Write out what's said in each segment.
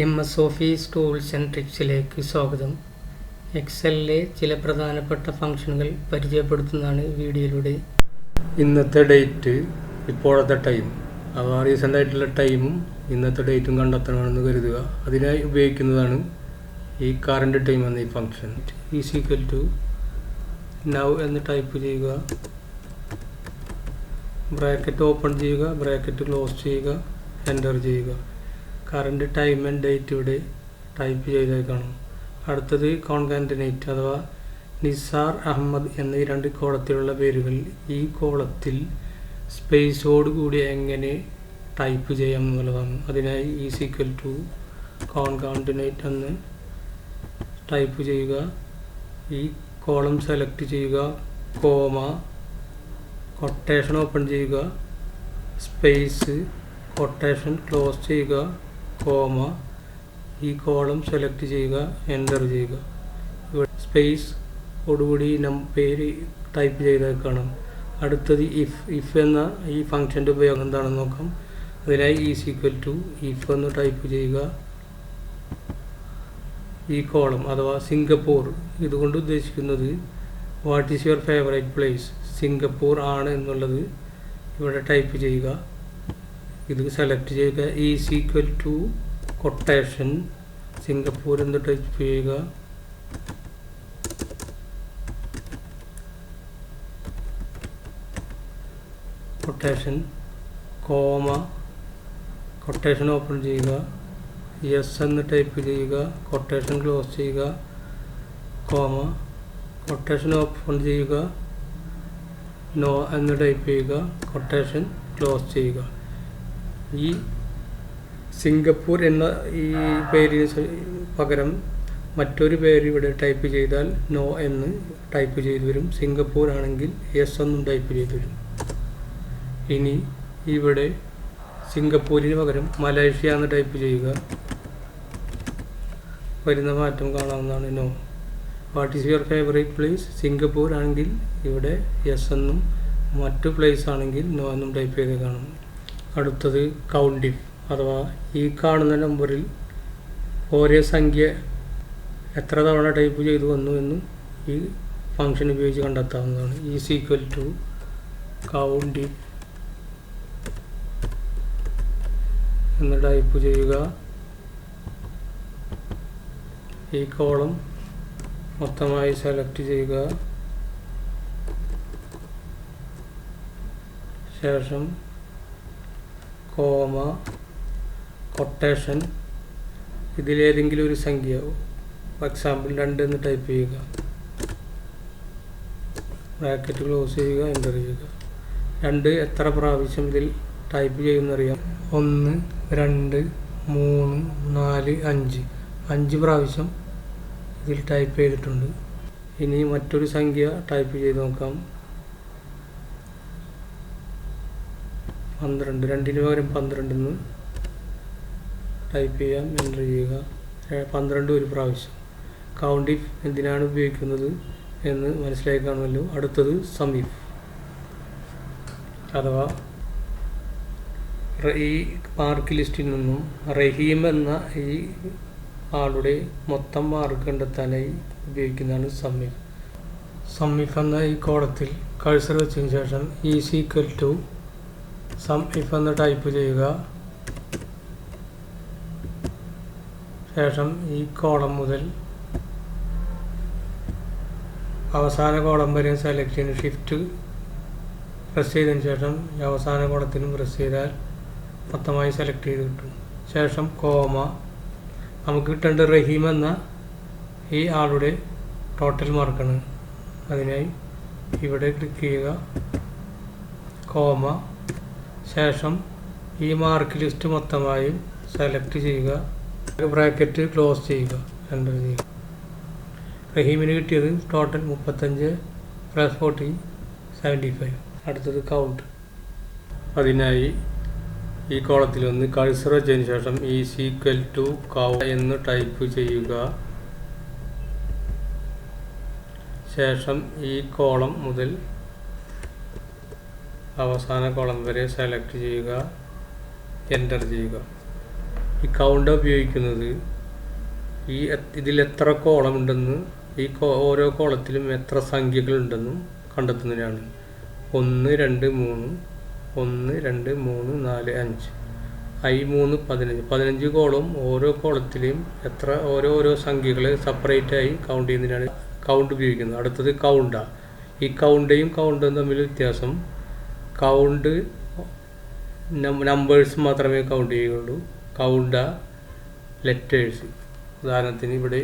MS office tools and ട്രിക്സിലേക്ക് സ്വാഗതം. എക്സലിലെ ചില പ്രധാനപ്പെട്ട ഫംഗ്ഷനുകൾ പരിചയപ്പെടുത്തുന്നതാണ് വീഡിയോയിലൂടെ. ഇന്നത്തെ ഡേറ്റ്, ഇപ്പോഴത്തെ ടൈം അഥവാ റീസെൻ്റ് ആയിട്ടുള്ള ടൈമും ഇന്നത്തെ ഡേറ്റും കണ്ടെത്തണമെന്ന് കരുതുക. അതിനായി ഉപയോഗിക്കുന്നതാണ് ഈ കറണ്ട് ടൈം എന്ന ഈ function. Is equal to now എന്ന് ടൈപ്പ് ചെയ്യുക, ബ്രാക്കറ്റ് ഓപ്പൺ ചെയ്യുക, ബ്രാക്കറ്റ് ക്ലോസ് ചെയ്യുക, എൻ്റർ ചെയ്യുക. കറണ്ട് ടൈം ആൻഡ് ഡേറ്റ് ഇവിടെ ടൈപ്പ് ചെയ്തായി കാണും. അടുത്തത് കോൺകാറ്റനേറ്റ് അഥവാ നിസാർ അഹമ്മദ് എന്ന ഈ രണ്ട് കോളത്തിലുള്ള പേരുകൾ ഈ കോളത്തിൽ സ്പേസോട് കൂടി എങ്ങനെ ടൈപ്പ് ചെയ്യാം എന്നുള്ളതാണ്. അതിനായി ഈസ് ഈക്വൽ ടു കോൺകാറ്റനേറ്റ് എന്ന് ടൈപ്പ് ചെയ്യുക, ഈ കോളം സെലക്ട് ചെയ്യുക, കോമ, കൊട്ടേഷൻ ഓപ്പൺ ചെയ്യുക, സ്പേസ്, കൊട്ടേഷൻ ക്ലോസ് ചെയ്യുക, കോമ, ഈ കോളം സെലക്ട് ചെയ്യുക, എൻ്റർ ചെയ്യുക. ഇവിടെ സ്പേസ് ഓടുകൂടി പേര് ടൈപ്പ് ചെയ്താൽ കാണാം. അടുത്തത് ഇഫ് എന്ന ഈ ഫംഗ്ഷൻ്റെ ഉപയോഗം എന്താണെന്ന് നോക്കാം. അതിനായി ഈസ് ഈക്വൽ ടു ഇഫ് എന്ന് ടൈപ്പ് ചെയ്യുക, ഈ കോളം അഥവാ സിംഗപ്പൂർ, ഇതുകൊണ്ട് ഉദ്ദേശിക്കുന്നത് what is your favourite place, Singapore ആണ് എന്നുള്ളത് ഇവിടെ ടൈപ്പ് ചെയ്യുക. ഇത് സെലക്ട് ചെയ്യുക, is equal to quotation Singapore എന്ന് ടൈപ്പ് ചെയ്യുക, കൊട്ടേഷൻ, കോമ, കൊട്ടേഷൻ ഓപ്പൺ ചെയ്യുക, യെസ് എന്ന് ടൈപ്പ് ചെയ്യുക, കൊട്ടേഷൻ ക്ലോസ് ചെയ്യുക, കോമ, കൊട്ടേഷൻ ഓപ്പൺ ചെയ്യുക, നോ എന്ന് ടൈപ്പ് ചെയ്യുക, കൊട്ടേഷൻ ക്ലോസ് ചെയ്യുക. ഈ സിംഗപ്പൂർ എന്ന ഈ പേരിന് പകരം മറ്റൊരു പേര് ഇവിടെ ടൈപ്പ് ചെയ്താൽ നോ എന്ന് ടൈപ്പ് ചെയ്തു വരും. സിംഗപ്പൂർ ആണെങ്കിൽ യെസ് എന്നും ടൈപ്പ് ചെയ്തു വരും. ഇനി ഇവിടെ സിംഗപ്പൂരിന് പകരം മലേഷ്യ എന്ന് ടൈപ്പ് ചെയ്യുക, വരുന്ന മാറ്റം കാണാവുന്നതാണ്. No. What is your favourite place, Singapore ആണെങ്കിൽ ഇവിടെ യെസ് എന്നും മറ്റു പ്ലേസ് ആണെങ്കിൽ നോ എന്നും ടൈപ്പ് ചെയ്ത് കാണും. അടുത്തത് കൗണ്ട് ഇഫ് അഥവാ ഈ കാണുന്ന നമ്പറിൽ ഒരേ സംഖ്യ എത്ര തവണ ടൈപ്പ് ചെയ്തു വന്നു എന്ന് ഈ ഫംഗ്ഷൻ ഉപയോഗിച്ച് കണ്ടെത്താവുന്നതാണ്. Is equal to count if എന്ന് ടൈപ്പ് ചെയ്യുക, ഈ കോളം മൊത്തമായി സെലക്ട് ചെയ്യുക, ശേഷം കോമ, കൊട്ടേഷൻ, ഇതിലേതെങ്കിലും ഒരു സംഖ്യ, ഫോർ എക്സാമ്പിൾ 2 എന്ന് ടൈപ്പ് ചെയ്യുക, ബ്രാക്കറ്റ് ക്ലോസ് ചെയ്യുക, എൻ്റർ ചെയ്യുക. 2 എത്ര പ്രാവശ്യം ഇതിൽ ടൈപ്പ് ചെയ്യുന്നറിയാം. 1, 2, 3, 4, 5 പ്രാവശ്യം ഇതിൽ ടൈപ്പ് ചെയ്തിട്ടുണ്ട്. ഇനി മറ്റൊരു സംഖ്യ ടൈപ്പ് ചെയ്ത് നോക്കാം. 12, 2ന് പകരം 12 എന്ന് ടൈപ്പ് ചെയ്യാം, എൻ്റർ ചെയ്യുക. 12 ഒരു പ്രാവശ്യം. കൗണ്ട് ഇഫ് എന്തിനാണ് ഉപയോഗിക്കുന്നത് എന്ന് മനസ്സിലായി കാണുമല്ലോ. അടുത്തത് സം ഇഫ് അഥവാ ഈ മാർക്ക് ലിസ്റ്റിൽ നിന്നും റഹീം എന്ന ഈ ആളുടെ മൊത്തം മാർക്ക് കണ്ടെത്താനായി ഉപയോഗിക്കുന്നതാണ് സം ഇഫ്. സം ഇഫ് എന്ന ഈ കോളത്തിൽ കഴ്സർ വെച്ചതിന് ശേഷം is equal to sum if എന്ന് ടൈപ്പ് ചെയ്യുക, ശേഷം ഈ കോളം മുതൽ അവസാന കോളം വരെ സെലക്ട് ചെയ്യുന്ന ഷിഫ്റ്റ് പ്രസ് ചെയ്തതിന് ശേഷം ഈ അവസാന കോളത്തിനും പ്രസ് ചെയ്താൽ മൊത്തമായി സെലക്ട് ചെയ്ത് കിട്ടും. ശേഷം കോമ, നമുക്ക് കിട്ടേണ്ട റഹീം എന്ന ഈ ആളുടെ ടോട്ടൽ മാർക്കാണ്. അതിനായി ഇവിടെ ക്ലിക്ക് ചെയ്യുക, കോമ, ശേഷം ഈ മാർക്ക് ലിസ്റ്റ് മൊത്തമായും സെലക്ട് ചെയ്യുക, ബ്രാക്കറ്റ് ക്ലോസ് ചെയ്യുക, എൻ്റർ ചെയ്യുക. റഹീമിന് കിട്ടിയത് ടോട്ടൽ 35 + 40 75. അടുത്തത് കൗണ്ട്. അതിനായി ഈ കോളത്തിൽ ഒന്ന് കഴ്സർ വെച്ചതിന് ശേഷം ഈസ് ഈക്വൽ ടു കൗണ്ട് എന്ന് ടൈപ്പ് ചെയ്യുക, ശേഷം ഈ കോളം മുതൽ അവസാന കോളം വരെ സെലക്ട് ചെയ്യുക, എൻ്റർ ചെയ്യുക. ഈ കൗണ്ട് ഉപയോഗിക്കുന്നത് ഇതിൽ എത്ര കോളം ഉണ്ടെന്ന് ഓരോ കോളത്തിലും എത്ര സംഖ്യകളുണ്ടെന്നും കണ്ടെത്തുന്നതിനാണ്. 1 2 3 1 2 3 4 5 i3 15 കോളം ഓരോ കോളത്തിലെയും ഓരോ സംഖ്യകളെ സെപ്പറേറ്റ് ആയി കൗണ്ട് ചെയ്യുന്നതിനാണ് കൗണ്ട് ഉപയോഗിക്കുന്നത്. അടുത്തത് കൗണ്ടാ. ഈ കൗണ്ടയും കൗണ്ടും തമ്മിൽ വ്യത്യാസം, കൗണ്ട് നമ്പേഴ്സ് മാത്രമേ കൗണ്ട് ചെയ്യുകയുള്ളൂ, കൗണ്ട ലെറ്റേഴ്സ്. ഉദാഹരണത്തിന് ഇവിടെ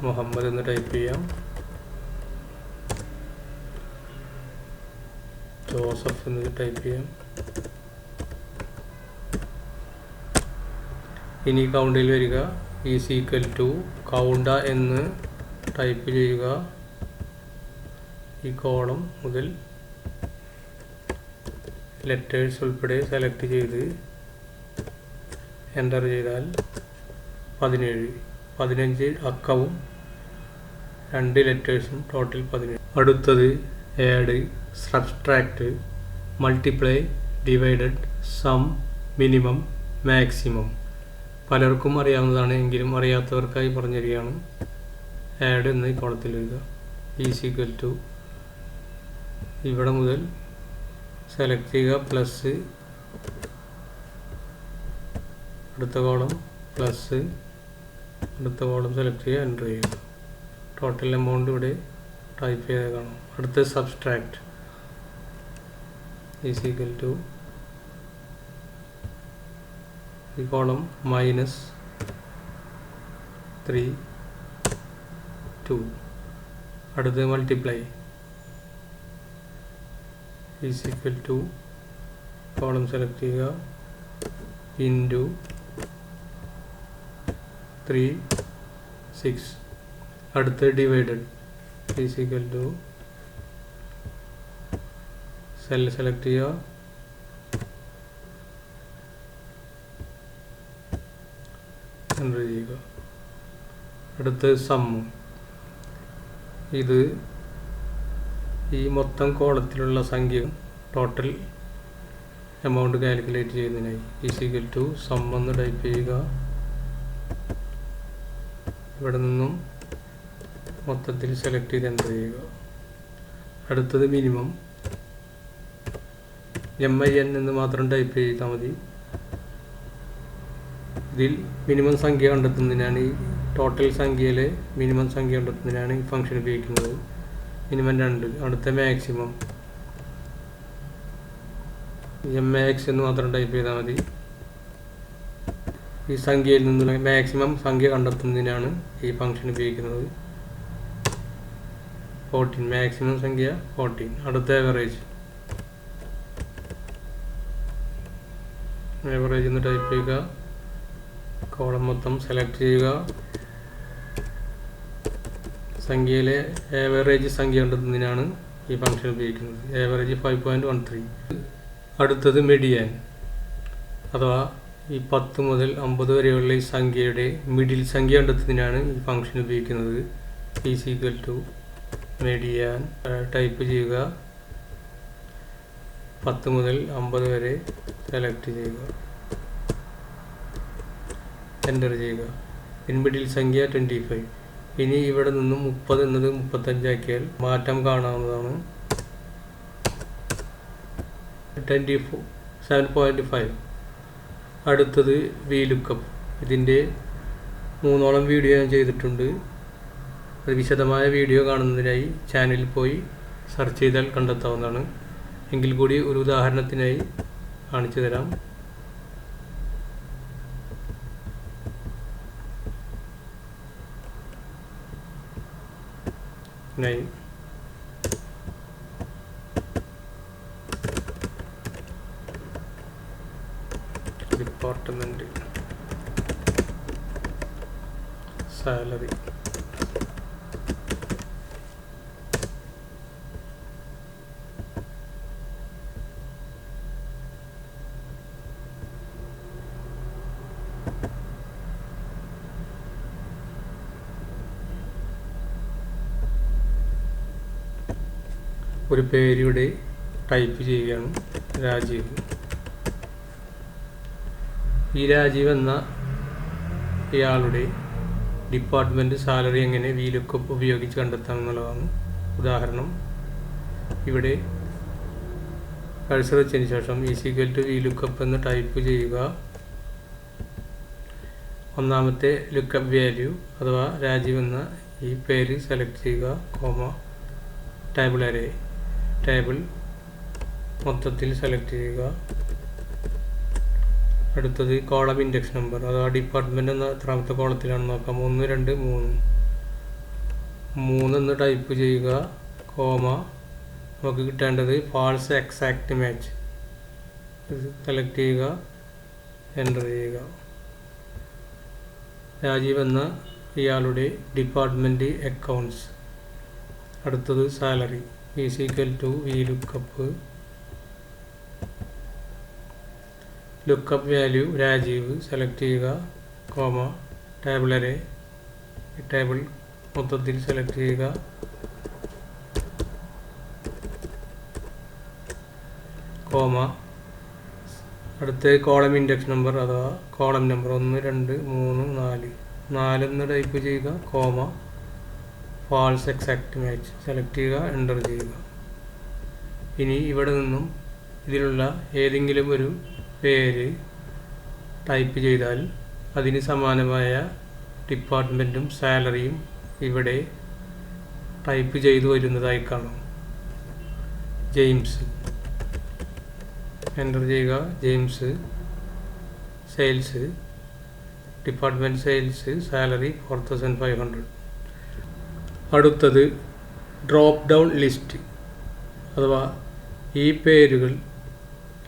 മുഹമ്മദ് എന്ന് ടൈപ്പ് ചെയ്യാം, ജോസഫ് എന്ന് ടൈപ്പ് ചെയ്യാം. ഇനി കൗണ്ടിൽ വരിക ഈസ് ഈക്വൽ ടു കൗണ്ട എന്ന് ടൈപ്പ് ചെയ്യുക. ഈ കോളം മുതൽ ലെറ്റേഴ്സ് ഉൾപ്പെടെ സെലക്ട് ചെയ്ത് എൻ്റർ ചെയ്താൽ 15 അക്കവും 2 ലെറ്റേഴ്സും ടോട്ടൽ 17. അടുത്തത് add, subtract, multiply, divided, sum, minimum, maximum. പലർക്കും അറിയാവുന്നതാണ്, എങ്കിലും അറിയാത്തവർക്കായി പറഞ്ഞുതരികയാണ്. ആഡ് എന്ന് ഈ കോളത്തിൽ എഴുതുക. ഈസ് ഈക്വൽ ടു ഇവിടെ മുതൽ സെലക്ട് ചെയ്യുക പ്ലസ്, അടുത്ത കോളം പ്ലസ്, അടുത്ത കോളം സെലക്ട് ചെയ്യുക, എൻ്റർ ചെയ്യുക. ടോട്ടൽ എമൗണ്ട് ഇവിടെ ടൈപ്പ് ചെയ്ത് കാണാം. അടുത്ത സബ്ട്രാക്ട് ഈസ് ഈക്വൽ ടു ഈ കോളം -3 2. അടുത്ത് multiply is equal to column select ചെയ്യുക ഇൻറ്റു 3 6. അടുത്ത് divided is equal to cell select ചെയ്യുക, എൻ്റർ ചെയ്യുക. അടുത്ത് സം, ഇത് ഈ മൊത്തം കോളത്തിലുള്ള സംഖ്യ ടോട്ടൽ എമൗണ്ട് കാൽക്കുലേറ്റ് ചെയ്യുന്നതിനായി ഈസ് ഈക്വൽ ടു സം എന്ന് ടൈപ്പ് ചെയ്യുക. ഇവിടെ നിന്നും മൊത്തത്തിൽ സെലക്ട് ചെയ്ത് എൻ്റർ ചെയ്യുക. അടുത്തത് മിനിമം, MIN എന്ന് മാത്രം ടൈപ്പ് ചെയ്താൽ മതി. ഇതിൽ മിനിമം സംഖ്യ കണ്ടെത്തുന്നതിനാണ്, ഈ ടോട്ടൽ സംഖ്യയിലെ മിനിമം സംഖ്യ കണ്ടെത്തുന്നതിനാണ് ഈ ഫംഗ്ഷൻ ഉപയോഗിക്കുന്നത്. മിനിമം 2. അടുത്ത മാക്സിമം, MAX എന്ന് മാത്രം ടൈപ്പ് ചെയ്താൽ മതി. ഈ സംഖ്യയിൽ നിന്നുള്ള മാക്സിമം സംഖ്യ കണ്ടെത്തുന്നതിനാണ് ഈ ഫംഗ്ഷൻ ഉപയോഗിക്കുന്നത്. 14, മാക്സിമം സംഖ്യ 14. അടുത്ത ആവറേജ് എന്ന് ടൈപ്പ് ചെയ്യുക, കോളം മൊത്തം സെലക്ട് ചെയ്യുക, സംഖ്യയിലെ ആവറേജ് സംഖ്യ കണ്ടെത്തുന്നതിനാണ് ഈ ഫംഗ്ഷൻ ഉപയോഗിക്കുന്നത്. ആവറേജ് 5.13. അടുത്തത് മീഡിയൻ, അഥവാ ഈ 10 മുതൽ 50 വരെയുള്ള ഈ സംഖ്യയുടെ മിഡിൽ സംഖ്യ കണ്ടെത്തുന്നതിനാണ് ഈ ഫംഗ്ഷൻ ഉപയോഗിക്കുന്നത്. Is equal to median type ചെയ്യുക, 10 മുതൽ 50 വരെ സെലക്ട് ചെയ്യുക, എൻ്റർ ചെയ്യുക. മിഡിൽ സംഖ്യ 25. ഇനി ഇവിടെ നിന്നും 30 എന്നത് 35 ആക്കിയാൽ മാറ്റം കാണാവുന്നതാണ്. 7.5. അടുത്തത് VLOOKUP. ഇതിൻ്റെ 3ഓളം വീഡിയോ ഞാൻ ചെയ്തിട്ടുണ്ട്. ഒരു വിശദമായ വീഡിയോ കാണുന്നതിനായി ചാനലിൽ പോയി സെർച്ച് ചെയ്താൽ കണ്ടെത്താവുന്നതാണ്. എങ്കിൽ കൂടി ഒരു ഉദാഹരണത്തിനായി കാണിച്ചു തരാം. ഡിപ്പാർട്ട്മെന്റ് സാലറി, ഒരു പേരിവിടെ ടൈപ്പ് ചെയ്യുകയാണ്, രാജീവ്. ഈ രാജീവ് എന്ന ഇയാളുടെ ഡിപ്പാർട്ട്മെൻറ്റ് സാലറി എങ്ങനെ VLOOKUP ഉപയോഗിച്ച് കണ്ടെത്താമെന്നുള്ളതാണ്. ഉദാഹരണം, ഇവിടെ കഴ്സർ വെച്ചതിന് ശേഷം =VLOOKUP എന്ന് ടൈപ്പ് ചെയ്യുക. ഒന്നാമത്തെ ലുക്കപ്പ് വാല്യൂ അഥവാ രാജീവ് എന്ന ഈ പേര് സെലക്ട് ചെയ്യുക, ടേബിൾ അറേ, ടേബിൾ മൊത്തത്തിൽ സെലക്ട് ചെയ്യുക. അടുത്തത് കോളം ഇൻഡെക്സ് നമ്പർ അഥവാ ഡിപ്പാർട്ട്മെൻറ്റ് എന്ന എത്രാമത്തെ കോളത്തിലാണ് നോക്കാം. 1 2 3 എന്ന് ടൈപ്പ് ചെയ്യുക, നമുക്ക് കിട്ടേണ്ടത് ഫാൾസ് എക്സാക്റ്റ് മാച്ച് സെലക്ട് ചെയ്യുക, എൻ്റർ ചെയ്യുക. രാജീവ് എന്ന ഇയാളുടെ ഡിപ്പാർട്ട്മെൻറ്റ് അക്കൗണ്ട്സ്. അടുത്തത് salary =VLOOKUP, lookup value Rajeev select ചെയ്യുക, ടേബിൾ അറേ, ടേബിൾ മൊത്തത്തിൽ സെലക്ട് ചെയ്യുക, അടുത്ത കോളം ഇൻഡെക്സ് നമ്പർ അഥവാ കോളം നമ്പർ 1 2 3 4 എന്ന് ടൈപ്പ് ചെയ്യുക, ഫാൾസ് എക്സാക്റ്റ് മാച്ച് സെലക്ട് ചെയ്യുക, എൻ്റർ ചെയ്യുക. ഇനി ഇവിടെ നിന്നും ഇതിലുള്ള ഏതെങ്കിലും ഒരു പേര് ടൈപ്പ് ചെയ്താൽ അതിന് സമാനമായ ഡിപ്പാർട്ട്മെൻറ്റും സാലറിയും ഇവിടെ ടൈപ്പ് ചെയ്തു വരുന്നതായി കാണാം. ജെയിംസ് എൻ്റർ ചെയ്യുക, James, sales, department sales, salary 4500. അടുത്തത് ഡ്രോപ്പ് ഡൗൺ ലിസ്റ്റ് അഥവാ ഈ പേരുകൾ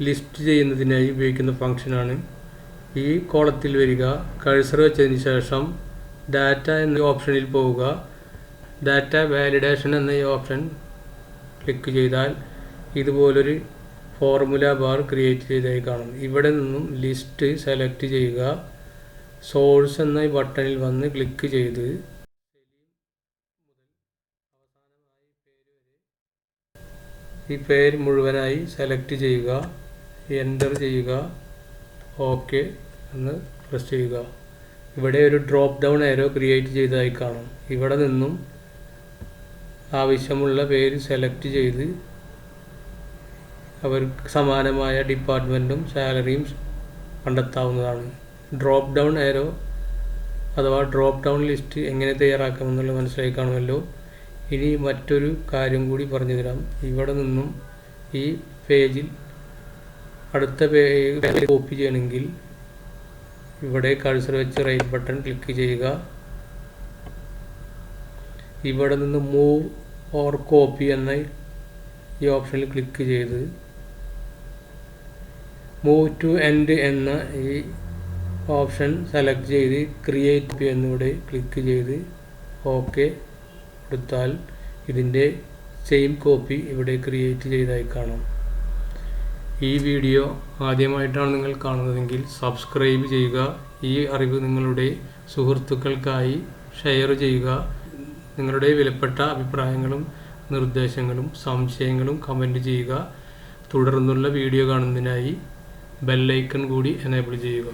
ലിസ്റ്റ് ചെയ്യുന്നതിനായി ഉപയോഗിക്കുന്ന ഫംഗ്ഷനാണ്. ഈ കോളത്തിൽ വരിക, കഴ്സർ വെച്ചതിന് ശേഷം ഡാറ്റ എന്ന ഓപ്ഷനിൽ പോവുക. ഡാറ്റ വാലിഡേഷൻ എന്ന ഈ ഓപ്ഷൻ ക്ലിക്ക് ചെയ്താൽ ഇതുപോലൊരു ഫോർമുല ബാർ ക്രിയേറ്റ് ചെയ്തതായി കാണും. ഇവിടെ നിന്നും ലിസ്റ്റ് സെലക്ട് ചെയ്യുക, സോഴ്സ് എന്ന ഈ ബട്ടണിൽ വന്ന് ക്ലിക്ക് ചെയ്ത് ഈ പേര് മുഴുവനായി സെലക്ട് ചെയ്യുക, എൻ്റർ ചെയ്യുക, ഓക്കെ എന്ന് പ്രസ് ചെയ്യുക. ഇവിടെ ഒരു ഡ്രോപ്പ് ഡൗൺ ആരോ ക്രിയേറ്റ് ചെയ്തതായി കാണും. ഇവിടെ നിന്നും ആവശ്യമുള്ള പേര് സെലക്ട് ചെയ്ത് അവർക്ക് സമാനമായ ഡിപ്പാർട്ട്മെൻറ്റും സാലറിയും കണ്ടെത്താവുന്നതാണ്. ഡ്രോപ്പ് ഡൗൺ ആരോ അഥവാ ഡ്രോപ്പ് ഡൗൺ ലിസ്റ്റ് എങ്ങനെ തയ്യാറാക്കാമെന്നുള്ളത് മനസ്സിലായി കാണുമല്ലോ. ഇനി മറ്റൊരു കാര്യം കൂടി പറഞ്ഞു തരാം. ഇവിടെ നിന്നും ഈ പേജിൽ അടുത്ത പേജ് കോപ്പി ചെയ്യണമെങ്കിൽ ഇവിടെ കഴ്സർ വെച്ച് റൈറ്റ് ബട്ടൺ ക്ലിക്ക് ചെയ്യുക. ഇവിടെ നിന്ന് മൂവ് ഓർ കോപ്പി എന്ന ഈ ഓപ്ഷനിൽ ക്ലിക്ക് ചെയ്ത് മൂവ് ടു എൻഡ് എന്ന ഈ ഓപ്ഷൻ സെലക്ട് ചെയ്ത് ക്രിയേറ്റ് എന്നിവിടെ ക്ലിക്ക് ചെയ്ത് ഓക്കെ കൊടുത്താൽ ഇതിൻ്റെ സെയിം കോപ്പി ഇവിടെ ക്രിയേറ്റ് ചെയ്തതായി കാണാം. ഈ വീഡിയോ ആദ്യമായിട്ടാണ് നിങ്ങൾ കാണുന്നതെങ്കിൽ സബ്സ്ക്രൈബ് ചെയ്യുക. ഈ അറിവ് നിങ്ങളുടെ സുഹൃത്തുക്കൾക്കായി ഷെയർ ചെയ്യുക. നിങ്ങളുടെ വിലപ്പെട്ട അഭിപ്രായങ്ങളും നിർദ്ദേശങ്ങളും സംശയങ്ങളും കമൻറ്റ് ചെയ്യുക. തുടർന്നുള്ള വീഡിയോ കാണുന്നതിനായി ബെൽ ഐക്കൺ കൂടി എനേബിൾ ചെയ്യുക.